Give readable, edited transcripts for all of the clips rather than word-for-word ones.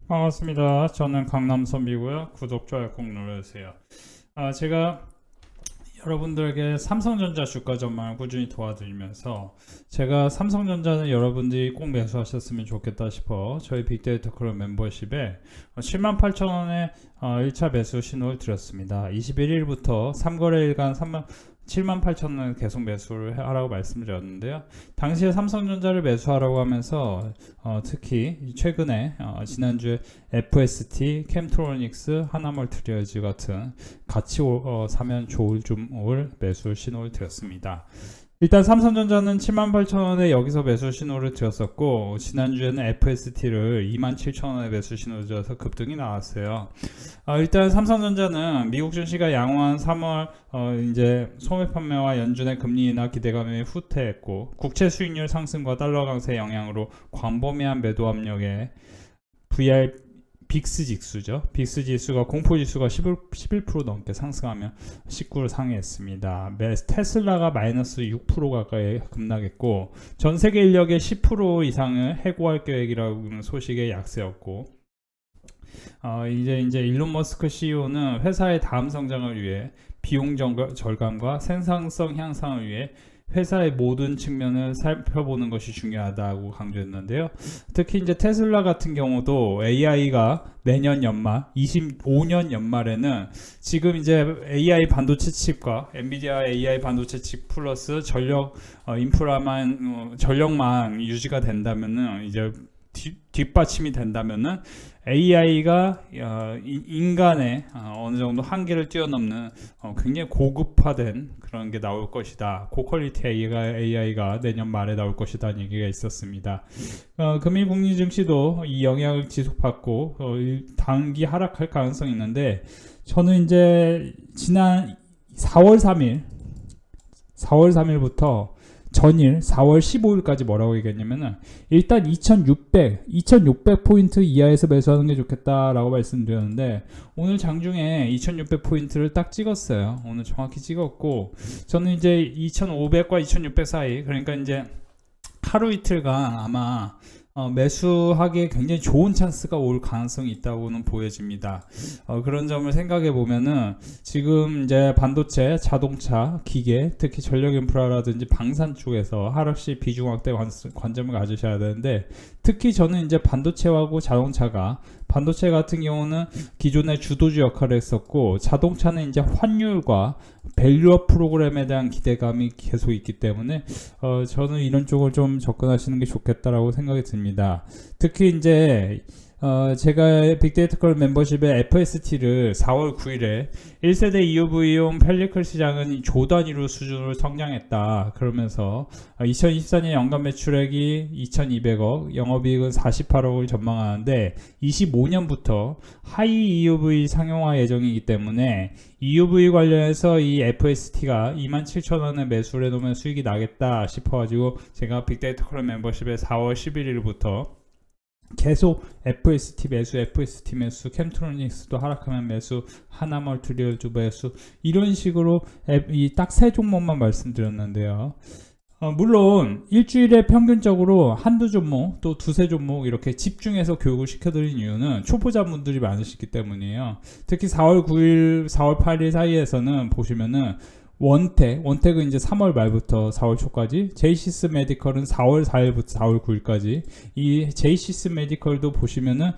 반갑습니다. 저는 강남선비고요. 구독, 좋아요 꼭 눌러주세요. 제가 여러분들에게 삼성전자 주가 전망을 꾸준히 도와드리면서 제가 삼성전자는 여러분들이 꼭 매수하셨으면 좋겠다 싶어 저희 빅데이터 클럽 멤버십에 78,000원에 1차 매수 신호를 드렸습니다. 21일부터 3거래일간 78,000원을 계속 매수를 하라고 말씀드렸는데요. 당시에 삼성전자를 매수하라고 하면서 특히 최근에 지난주에 FST, 캠트로닉스, 하나멀티리얼즈 같은 같이 사면 좋을 줌을 매수 신호를 드렸습니다. 일단 삼성전자는 78,000원에 여기서 매수 신호를 드렸었고, 지난주에는 FST를 27,000원에 매수 신호를 드려서 급등이 나왔어요. 일단 삼성전자는 미국 증시가 양호한 3월 이제 소매 판매와 연준의 금리 인하 기대감이 후퇴했고, 국채 수익률 상승과 달러 강세 영향으로 광범위한 매도 압력에 빅스 지수죠. 빅스 지수가 공포 지수가 11% 넘게 상승하며 19를 상회했습니다. 테슬라가 마이너스 6% 가까이 급락했고, 전 세계 인력의 10% 이상을 해고할 계획이라는 소식에 약세였고, 이제 일론 머스크 CEO는 회사의 다음 성장을 위해 비용 절감과 생산성 향상을 위해 회사의 모든 측면을 살펴보는 것이 중요하다고 강조했는데요. 특히 이제 테슬라 같은 경우도 AI가 내년 연말, 25년 연말에는 지금 이제 AI 반도체 칩과 엔비디아 AI 반도체 칩 플러스 전력만 유지가 된다면은 이제 뒷받침이 된다면은 AI가 인간의 어느 정도 한계를 뛰어넘는 굉장히 고급화된 그런 게 나올 것이다. 고퀄리티 AI가 내년 말에 나올 것이다 얘기가 있었습니다. 금일국리 증시도 이 영향을 지속받고 단기 하락할 가능성이 있는데, 저는 이제 지난 4월 3일부터 전일 4월 15일까지 뭐라고 얘기했냐면은, 일단 2600포인트 이하에서 매수하는 게 좋겠다라고 말씀드렸는데, 오늘 장중에 2600포인트를 딱 찍었어요. 오늘 정확히 찍었고, 저는 이제 2500과 2600 사이, 그러니까 이제 하루 이틀간 아마 매수하기에 굉장히 좋은 찬스가 올 가능성이 있다고는 보여집니다. 그런 점을 생각해 보면은 지금 이제 반도체, 자동차, 기계, 특히 전력 인프라라든지 방산 쪽에서 하락시 비중 확대 관점을 가지셔야 되는데, 특히 저는 이제 반도체하고 자동차가, 반도체 같은 경우는 기존의 주도주 역할을 했었고, 자동차는 이제 환율과 밸류업 프로그램에 대한 기대감이 계속 있기 때문에 저는 이런 쪽을 좀 접근하시는 게 좋겠다라고 생각이 듭니다. 특히 이제 제가 빅데이터 컬 멤버십의 FST를 4월 9일에 1세대 EUV용 펠리클 시장은 조 단위로 수준으로 성장했다. 그러면서 2024년 연간 매출액이 2,200억, 영업이익은 48억을 전망하는데, 25년부터 하이 EUV 상용화 예정이기 때문에 EUV 관련해서 이 FST가 27,000원에 매수를 해놓으면 수익이 나겠다 싶어가지고 제가 빅데이터 컬 멤버십에 4월 11일부터 계속 FST 매수, 캠트로닉스도 하락하면 매수, 하나멀티리얼즈 매수, 이런 식으로 이 딱 세 종목만 말씀드렸는데요. 물론 일주일에 평균적으로 한두 종목 또 두세 종목 이렇게 집중해서 교육을 시켜드린 이유는 초보자분들이 많으시기 때문이에요. 특히 4월 9일, 4월 8일 사이에서는 보시면은 원택은 이제 3월 말부터 4월 초까지, 제이시스 메디컬은 4월 4일부터 4월 9일까지. 이 제이시스 메디컬도 보시면은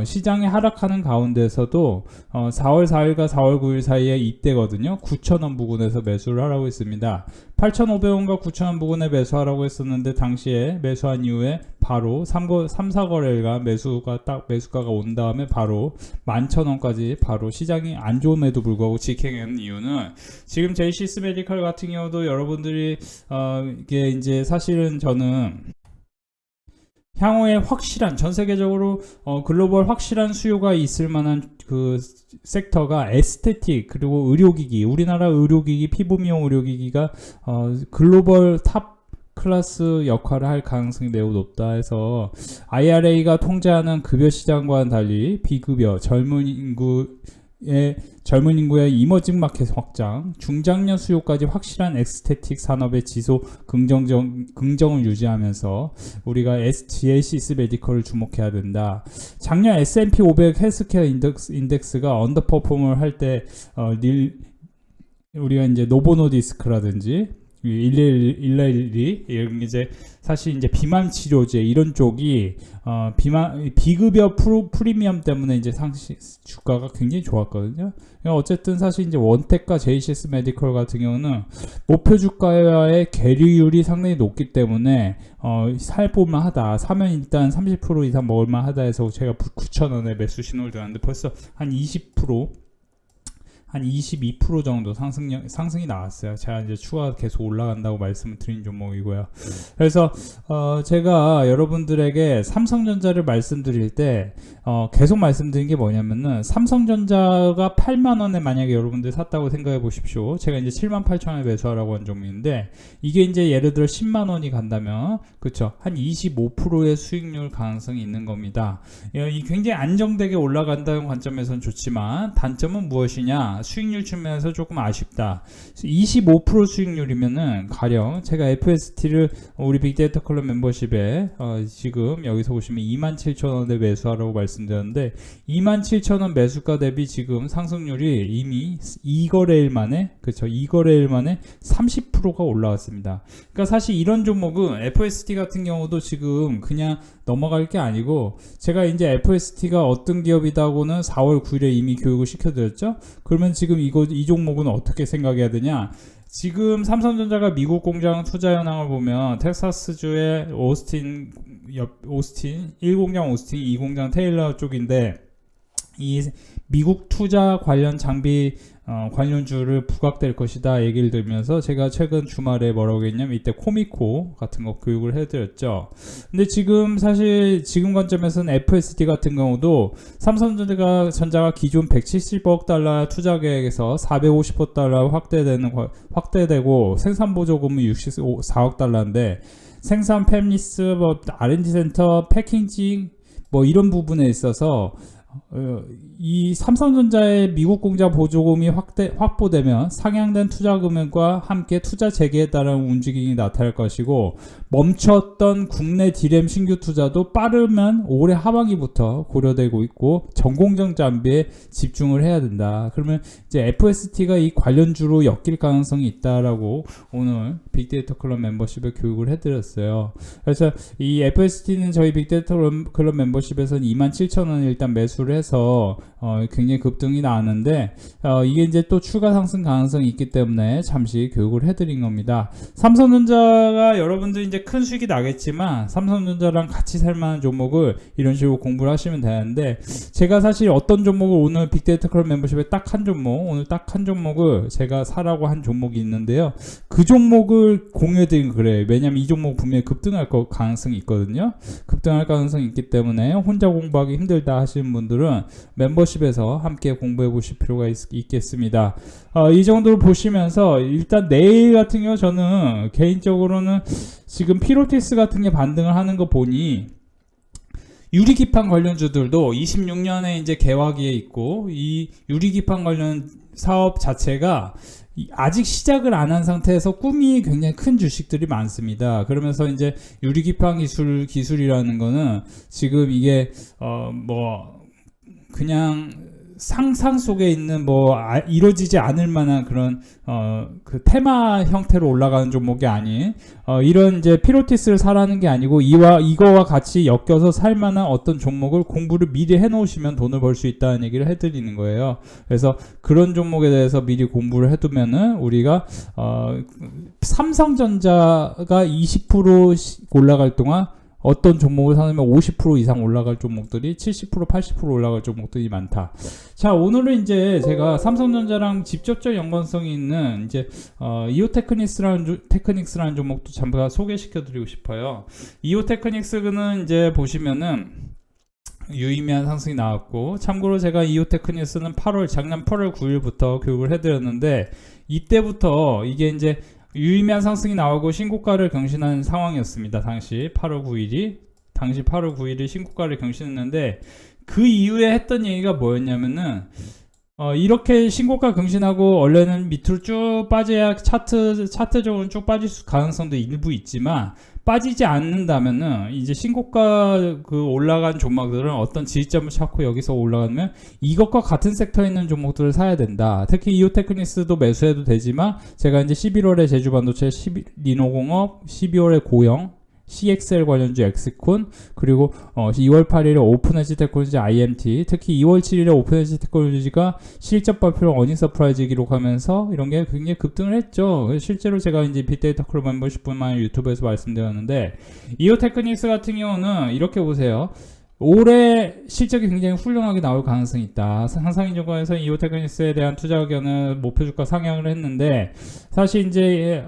시장이 하락하는 가운데서도 4월 4일과 4월 9일 사이에 이때거든요. 9,000원 부근에서 매수를 하라고 했습니다. 8,500원과 9,000원 부근에 매수하라고 했었는데, 당시에 매수한 이후에 바로 3, 4거래일간 매수가가 온 다음에 바로 11,000원까지 바로 시장이 안 좋음에도 불구하고 직행한 이유는, 지금 제이시스 메디컬 같은 경우도 여러분들이 이게 이제 사실은 저는 향후에 확실한, 전 세계적으로 글로벌 확실한 수요가 있을 만한 그 섹터가 에스테틱 그리고 의료기기, 우리나라 의료기기, 피부 미용 의료기기가 글로벌 탑 클래스 역할을 할 가능성이 매우 높다 해서, IRA가 통제하는 급여 시장과는 달리 비급여 젊은 인구 젊은 인구의 이머징 마켓 확장, 중장년 수요까지 확실한 엑스테틱 산업의 지속 긍정을 유지하면서 우리가 GLCS 메디컬을 주목해야 된다. 작년 S&P 500 헬스케어 인덱스가 언더퍼폼을 할 때 우리가 이제 노보노디스크라든지 112 이런 이제 사실 이제 비만 치료제 이런 쪽이 비급여 프리미엄 때문에 이제 주가가 굉장히 좋았거든요. 어쨌든 사실 이제 원텍과 JCS 메디컬 같은 경우는 목표 주가와의 계류율이 상당히 높기 때문에 살볼만 하다. 사면 일단 30% 이상 먹을만 하다 해서 제가 9,000원에 매수 신호를 들었는데 벌써 한 20%, 한 22% 정도 상승이 나왔어요. 제가 이제 추가 계속 올라간다고 말씀을 드린 종목이고요. 그래서 제가 여러분들에게 삼성전자를 말씀드릴 때 계속 말씀드린 게 뭐냐면은 삼성전자가 8만원에 만약에 여러분들 샀다고 생각해 보십시오. 제가 이제 78,000원에 매수하라고 한 종목인데 이게 이제 예를 들어 10만원이 간다면 그쵸, 한 25%의 수익률 가능성이 있는 겁니다. 이 굉장히 안정되게 올라간다는 관점에서는 좋지만 단점은 무엇이냐? 수익률 측면에서 조금 아쉽다. 25% 수익률이면은 가령 제가 FST를 우리 빅데이터 클럽 멤버십에 지금 여기서 보시면 27,000원에 매수하라고 말씀드렸는데 27,000원 매수가 대비 지금 상승률이 이미 2거래일 만에 그쵸, 2거래일 만에 30%가 올라왔습니다. 그러니까 사실 이런 종목은 FST 같은 경우도 지금 그냥 넘어갈 게 아니고 제가 이제 FST가 어떤 기업이다고는 4월 9일에 이미 교육을 시켜드렸죠. 그러면 지금 이 종목은 어떻게 생각해야 되냐? 지금 삼성전자가 미국 공장 투자 현황을 보면 텍사스주의 오스틴 1공장 오스틴 2공장 테일러 쪽인데 이 미국 투자 관련 장비 관련주를 부각될 것이다 얘기를 들으면서 제가 최근 주말에 뭐라고 했냐면 이때 코미코 같은 거 교육을 해드렸죠. 근데 지금 사실 지금 관점에서는 FSD 같은 경우도 삼성전자가 기존 170억 달러 투자 계획에서 450억 달러 확대되고 생산 보조금은 64억 달러인데 생산 팹리스 R&D 센터 패키징 이런 부분에 있어서 이 삼성전자의 미국 공장 보조금이 확보되면 상향된 투자 금액과 함께 투자 재개에 따른 움직임이 나타날 것이고 멈췄던 국내 디램 신규 투자도 빠르면 올해 하반기부터 고려되고 있고 전공정 장비에 집중을 해야 된다. 그러면 이제 FST가 이 관련주로 엮일 가능성이 있다라고 오늘 빅데이터 클럽 멤버십에 교육을 해드렸어요. 그래서 이 FST는 저희 빅데이터 클럽 멤버십에서는 27,000원 일단 매수를 해서 굉장히 급등이 나왔는데 이게 이제 또 추가 상승 가능성이 있기 때문에 잠시 교육을 해드린 겁니다. 삼성전자가 여러분들 이제 큰 수익이 나겠지만 삼성전자랑 같이 살만한 종목을 이런 식으로 공부를 하시면 되는데 제가 사실 어떤 종목을 오늘 빅데이터 클럽 멤버십에 딱 한 종목 오늘 딱 한 종목을 제가 사라고 한 종목이 있는데요. 그 종목을 공유해드린 그래요. 왜냐면 이 종목 분명히 급등할 가능성이 있거든요. 급등할 가능성이 있기 때문에 혼자 공부하기 힘들다 하시는 분들은 멤버십에서 함께 공부해 보실 필요가 있겠습니다. 이 정도로 보시면서 일단 내일 같은 경우 저는 개인적으로는 지금 피로티스 같은 게 반등을 하는 거 보니 유리기판 관련주들도 26년에 이제 개화기에 있고 이 유리기판 관련 사업 자체가 아직 시작을 안 한 상태에서 꿈이 굉장히 큰 주식들이 많습니다. 그러면서 이제 유리기판 기술이라는 거는 지금 이게 그냥 상상 속에 있는 이루어지지 않을 만한 그런 그 테마 형태로 올라가는 종목이 아닌 이런 이제 피로티스를 사라는 게 아니고 이거와 같이 엮여서 살 만한 어떤 종목을 공부를 미리 해 놓으시면 돈을 벌 수 있다는 얘기를 해드리는 거예요. 그래서 그런 종목에 대해서 미리 공부를 해두면은 우리가 삼성전자가 20% 올라갈 동안 어떤 종목을 사면 50% 이상 올라갈 종목들이 70% 80% 올라갈 종목들이 많다. 자, 오늘은 이제 제가 삼성전자랑 직접적 연관성이 있는 이제 이오테크닉스라는 종목도 잠깐 소개시켜 드리고 싶어요. 이오테크닉스는 이제 보시면은 유의미한 상승이 나왔고, 참고로 제가 이오테크닉스는 작년 8월 9일부터 교육을 해드렸는데 이때부터 이게 이제 유의미한 상승이 나오고 신고가를 경신한 상황이었습니다. 당시 8월 9일이 신고가를 경신했는데 그 이후에 했던 얘기가 뭐였냐면은 이렇게 신고가 경신하고 원래는 밑으로 쭉 빠져야 차트적으로 쭉 빠질 가능성도 일부 있지만 빠지지 않는다면은 이제 신고가 그 올라간 종목들은 어떤 지지점을 찾고 여기서 올라가면 이것과 같은 섹터에 있는 종목들을 사야 된다. 특히 이오테크닉스도 매수해도 되지만 제가 이제 11월에 제주반도체, 리노공업, 12월에 고영, CXL 관련주 엑스콘, 그리고 2월 8일에 오픈에지 테크놀로지 IMT, 특히 2월 7일에 오픈에지 테크놀로지가 실적 발표로 어닝 서프라이즈 기록하면서 이런 게 굉장히 급등을 했죠. 실제로 제가 이제 빅데이터 클럽 멤버십뿐만 아니라 유튜브에서 말씀드렸는데, 이오테크닉스 같은 경우는 이렇게 보세요. 올해 실적이 굉장히 훌륭하게 나올 가능성이 있다. 상상인증권에서 이오테크닉스에 대한 투자 의견은 목표 주가 상향을 했는데, 사실 이제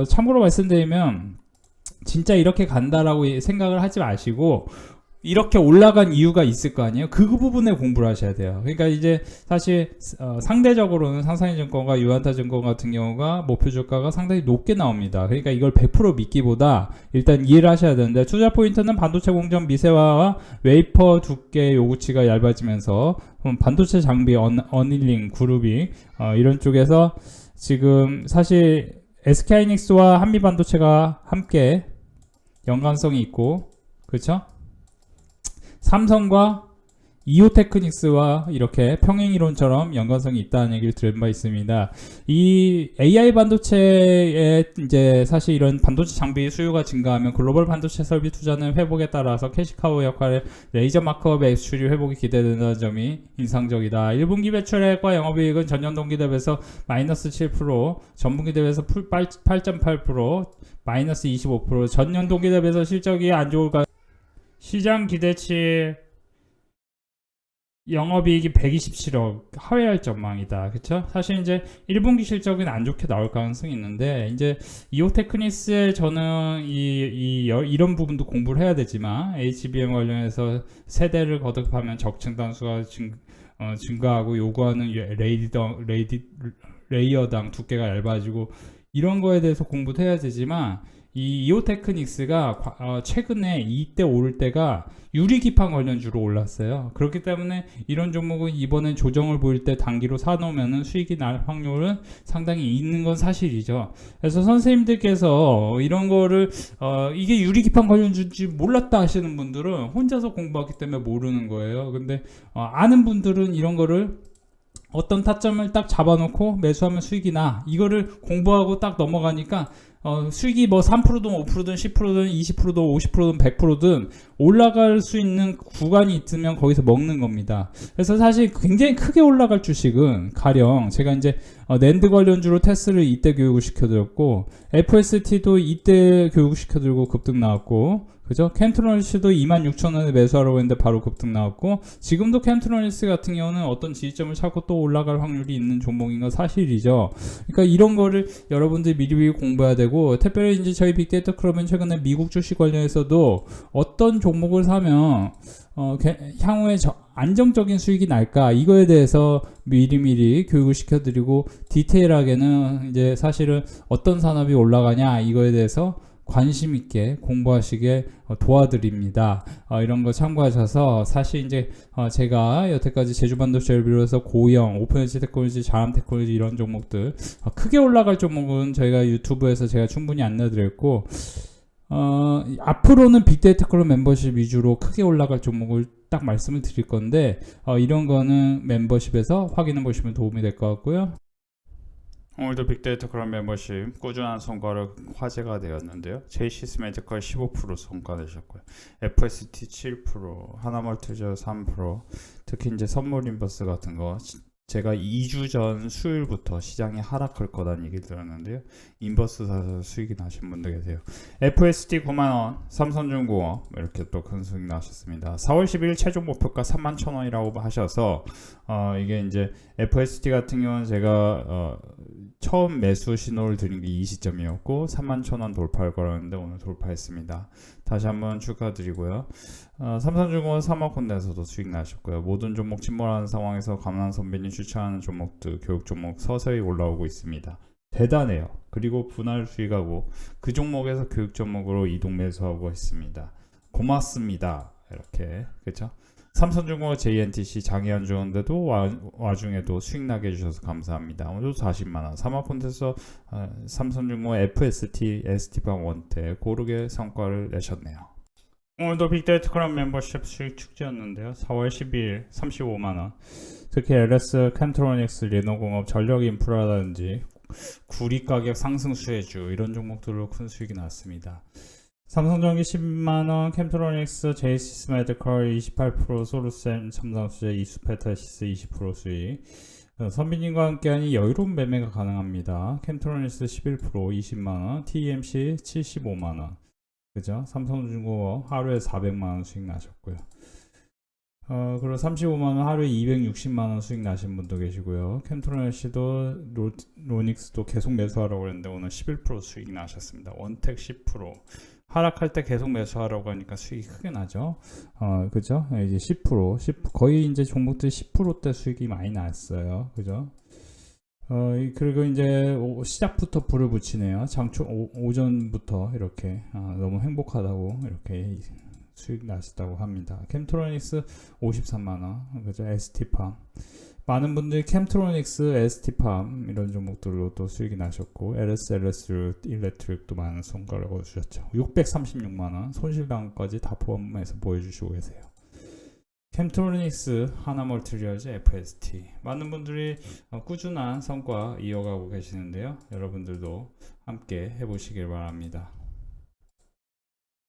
참고로 말씀드리면 진짜 이렇게 간다라고 생각을 하지 마시고 이렇게 올라간 이유가 있을 거 아니에요. 그 부분에 공부를 하셔야 돼요. 그러니까 이제 사실 상대적으로는 상상인증권과 유한타증권 같은 경우가 목표 주가가 상당히 높게 나옵니다. 그러니까 이걸 100% 믿기보다 일단 이해를 하셔야 되는데, 투자 포인트는 반도체 공정 미세화와 웨이퍼 두께 요구치가 얇아지면서 반도체 장비 어닐링, 그루빙 이런 쪽에서 지금 사실 SK하이닉스와 한미반도체가 함께 연관성이 있고, 그렇죠? 삼성과 이오테크닉스와 이렇게 평행이론처럼 연관성이 있다는 얘기를 들은 바 있습니다. 이 AI 반도체에 이제 사실 이런 반도체 장비 수요가 증가하면 글로벌 반도체 설비 투자는 회복에 따라서 캐시카우 역할의 레이저 마커 매출이 회복이 기대된다는 점이 인상적이다. 1분기 매출액과 영업이익은 전년 동기 대비해서 마이너스 7%, 전분기 대비해서 8.8%, 마이너스 25%, 전년 동기 대비해서 실적이 안 좋을까? 시장 기대치 영업이익이 127억 하회할 전망이다. 그쵸? 사실 이제 1분기 실적은 안 좋게 나올 가능성이 있는데, 이제 이오테크닉스에 저는 이런 부분도 공부를 해야 되지만, HBM 관련해서 세대를 거듭하면 적층 단수가 증가하고 요구하는 레이어당 두께가 얇아지고 이런 거에 대해서 공부도 해야 되지만, 이 이오테크닉스가 최근에 이때 오를 때가 유리기판 관련주로 올랐어요. 그렇기 때문에 이런 종목은 이번엔 조정을 보일 때 단기로 사놓으면 수익이 날 확률은 상당히 있는 건 사실이죠. 그래서 선생님들께서 이런 거를 이게 유리기판 관련주인지 몰랐다 하시는 분들은 혼자서 공부하기 때문에 모르는 거예요. 근데 아는 분들은 이런 거를 어떤 타점을 딱 잡아놓고 매수하면 수익이 나, 이거를 공부하고 딱 넘어가니까 수익이 뭐 3%든 5%든 10%든 20%든 50%든 100%든 올라갈 수 있는 구간이 있으면 거기서 먹는 겁니다. 그래서 사실 굉장히 크게 올라갈 주식은 가령 제가 이제 낸드 관련주로 테스를 이때 교육을 시켜드렸고, FST도 이때 교육을 시켜드리고 급등 나왔고, 그죠? 캠트로니스도 26,000원에 매수하라고 했는데 바로 급등 나왔고, 지금도 캠트로니스 같은 경우는 어떤 지지점을 찾고 또 올라갈 확률이 있는 종목인 건 사실이죠. 그러니까 이런 거를 여러분들이 미리 공부해야 되고, 특별히 이제 저희 빅데이터 클럽은 최근에 미국 주식 관련해서도 어떤 종목을 사면 향후에 안정적인 수익이 날까, 이거에 대해서 미리미리 교육을 시켜드리고, 디테일하게는 이제 사실은 어떤 산업이 올라가냐 이거에 대해서 관심 있게 공부하시게 도와드립니다. 이런 거 참고하셔서, 사실 이제 제가 여태까지 제주반도체를 비롯해서 고영, 오픈에지 테크놀로지, 자람 테크놀로지 이런 종목들 크게 올라갈 종목은 저희가 유튜브에서 제가 충분히 안내드렸고, 앞으로는 빅데이터 클럽 멤버십 위주로 크게 올라갈 종목을 딱 말씀을 드릴 건데, 이런 거는 멤버십에서 확인해 보시면 도움이 될 것 같고요. 오늘도 빅데이터 클럽 멤버십 꾸준한 성과를 화제가 되었는데요. 제이시스 메디컬 15% 성과내셨고요. FST 7%, 하나멀티저 3%, 특히 이제 선물 인버스 같은 거 제가 2주 전 수요일부터 시장이 하락할 거다는 얘기 들었는데요. 인버스 사서 수익이 나신 분도 계세요. FST 9만원, 삼성중공업 이렇게 또 큰 수익 나셨습니다. 4월 12일 최종 목표가 31,000원이라고 하셔서 이게 이제 FST 같은 경우는 제가 처음 매수 신호를 드린 게 이 시점이었고 31,000원 돌파할 거라는데 오늘 돌파했습니다. 다시 한번 축하드리고요. 삼성중공업 사모콘대에서도 수익 나셨고요. 모든 종목 침몰하는 상황에서 감난 선배님 추천하는 종목들, 교육 종목 서서히 올라오고 있습니다. 대단해요. 그리고 분할 수익하고 그 종목에서 교육 종목으로 이동 매수하고 있습니다. 고맙습니다. 이렇게, 그렇죠? 삼성중공업 JNTC 장이 안 좋은데도 와중에도 수익 나게 해주셔서 감사합니다. 오늘도 40만원. 사모펀드에서 삼성중공업 FST, ST팜 원태 고르게 성과를 내셨네요. 오늘도 빅데이터 클럽 멤버십 수익 축제였는데요. 4월 12일 35만원. 특히 LS, 캔트로닉스, 리노공업, 전력인프라라든지 구리 가격 상승 수혜주 이런 종목들로 큰 수익이 났습니다. 삼성전기 10만원, 캠트로닉스, 제이시스메디컬 28%, 소루센, 삼성수제, 이수페타시스 20% 수익. 선비님과 함께하니 여유로운 매매가 가능합니다. 캠트로닉스 11%, 20만원, TMC 75만원. 그죠? 삼성중공업 하루에 400만원 수익 나셨고요. 그리고 35만원 하루에 260만원 수익 나신 분도 계시고요. 캠트로닉스도 로닉스도 계속 매수하라고 했는데 오늘 11% 수익 나셨습니다. 원택 10%. 하락할 때 계속 매수하라고 하니까 수익이 크게 나죠. 그죠? 이제 10%, 거의 이제 종목들이 10%대 수익이 많이 났어요. 그죠? 그리고 이제 시작부터 불을 붙이네요. 장초 오전부터 이렇게 너무 행복하다고 이렇게 수익 나셨다고 합니다. 캠트로닉스 53만원, 그죠? ST팜. 많은 분들이 캠트로닉스, ST팜 이런 종목들로 또 수익이 나셨고 LS 일렉트릭도 많은 성과를 거두셨죠. 636만원 손실당까지 다 포함해서 보여주시고 계세요. 캠트로닉스, 하나멀티리얼즈, FST 많은 분들이 꾸준한 성과 이어가고 계시는데요. 여러분들도 함께 해보시길 바랍니다.